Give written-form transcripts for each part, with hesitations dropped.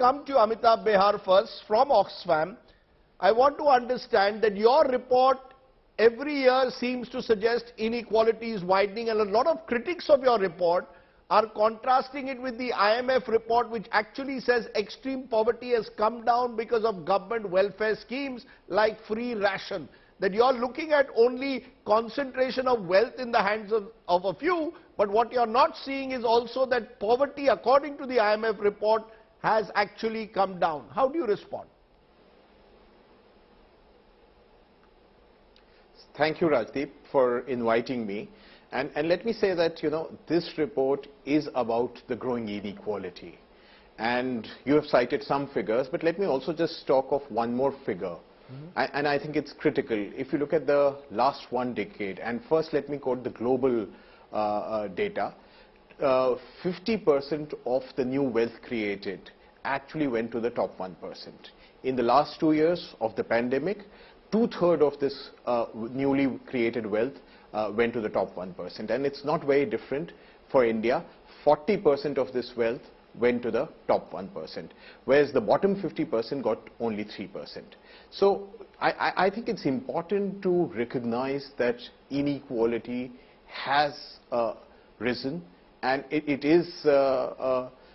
come to Amitabh Behar first from Oxfam. I want to understand that your report every year seems to suggest inequality is widening, and a lot of critics of your report are contrasting it with the IMF report, which actually says extreme poverty has come down because of government welfare schemes like free ration. That you're looking at only concentration of wealth in the hands of a few, but what you're not seeing is also that poverty, according to the IMF report, has actually come down. How do you respond? Thank you, Rajdeep, for inviting me. And let me say that, this report is about the growing inequality. And you have cited some figures, but let me also just talk of one more figure. And I think it's critical. If you look at the last 1 decade, and first let me quote the global data, 50% of the new wealth created actually went to the top 1%. In the last 2 years of the pandemic, 2/3 of this newly created wealth went to the top 1%. And it's not very different for India. 40% of this wealth went to the top 1%, whereas the bottom 50% got only 3%. So I think it's important to recognize that inequality has risen, and it is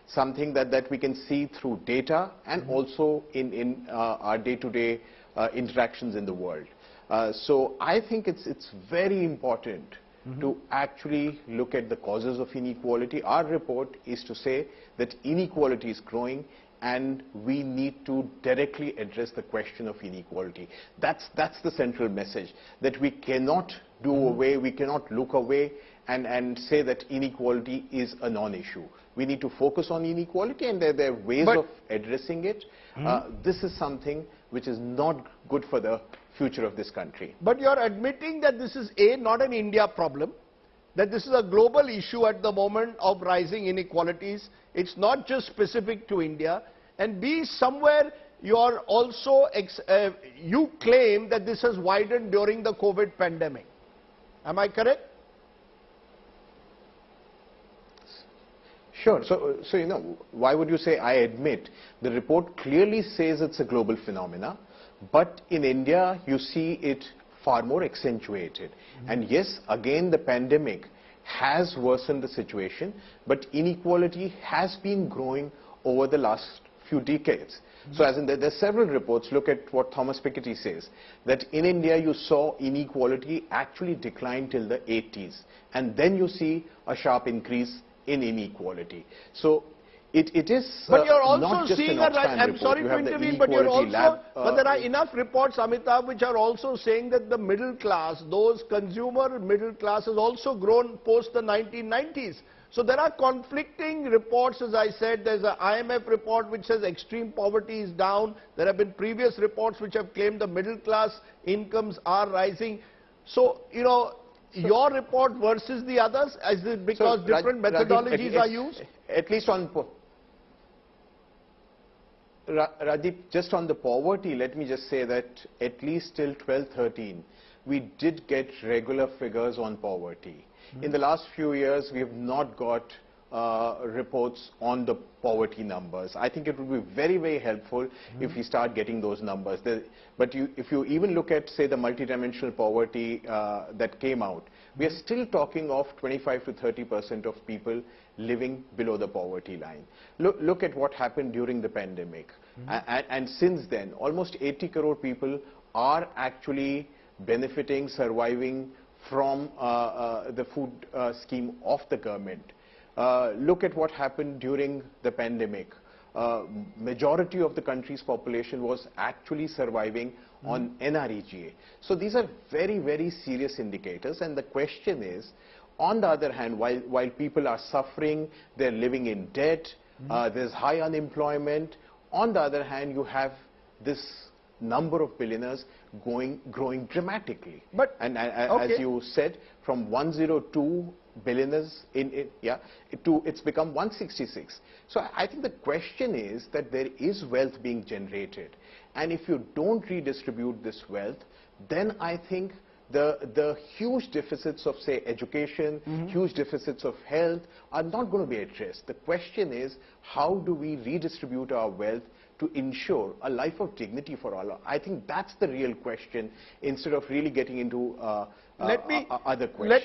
something that we can see through data and also in our day-to-day interactions in the world. So I think it's very important to actually look at the causes of inequality. Our report is to say that inequality is growing and we need to directly address the question of inequality. That's the central message, that we cannot do away, we cannot look away and say that inequality is a non-issue. We need to focus on inequality, and there are ways of addressing it. This is something which is not good for the future of this country. But you're admitting that this is A, not an India problem, that this is a global issue at the moment of rising inequalities. It's not just specific to India. And B, somewhere you're also, you claim that this has widened during the COVID pandemic. Am I correct? Sure. So why would you say I admit? The report clearly says it's a global phenomena, but in India you see it far more accentuated. And yes, again, the pandemic has worsened the situation, but inequality has been growing over the last few decades. So as in there are several reports. Look at what Thomas Piketty says, that in India you saw inequality actually decline till the 80s, and then you see a sharp increase in inequality. So it is but you're not also just seeing an Oxfam I'm report. sorry You to have the intervene, but you're also lab, but there are enough reports, Amitabh, which are also saying that the middle class, those consumer middle class, has also grown post the 1990s. So there are conflicting reports. As I said, there's an IMF report which says extreme poverty is down. There have been previous reports which have claimed the middle class incomes are rising. So, your report versus the others, is it because different methodologies are used? At least on Radeep, just on the poverty, let me just say that at least till 12-13, we did get regular figures on poverty. In the last few years, we have not got reports on the poverty numbers. I think it would be very, very helpful if we start getting those numbers. But if you even look at, say, the multidimensional poverty that came out, we are still talking of 25 to 30% of people living below the poverty line. Look at what happened during the pandemic. And since then, almost 80 crore people are actually benefiting, surviving from the food scheme of the government. Look at what happened during the pandemic. Majority of the country's population was actually surviving on NREGA. So these are very, very serious indicators, and the question is, on the other hand, while people are suffering, they're living in debt, there's high unemployment, on the other hand, you have this number of billionaires growing dramatically. But as you said, from 102 billionaires it's become 166. So I think the question is that there is wealth being generated, and if you don't redistribute this wealth, then I think the huge deficits of, say, education, huge deficits of health are not going to be addressed. The question is, how do we redistribute our wealth to ensure a life of dignity for all? I think that's the real question, instead of really getting into other questions.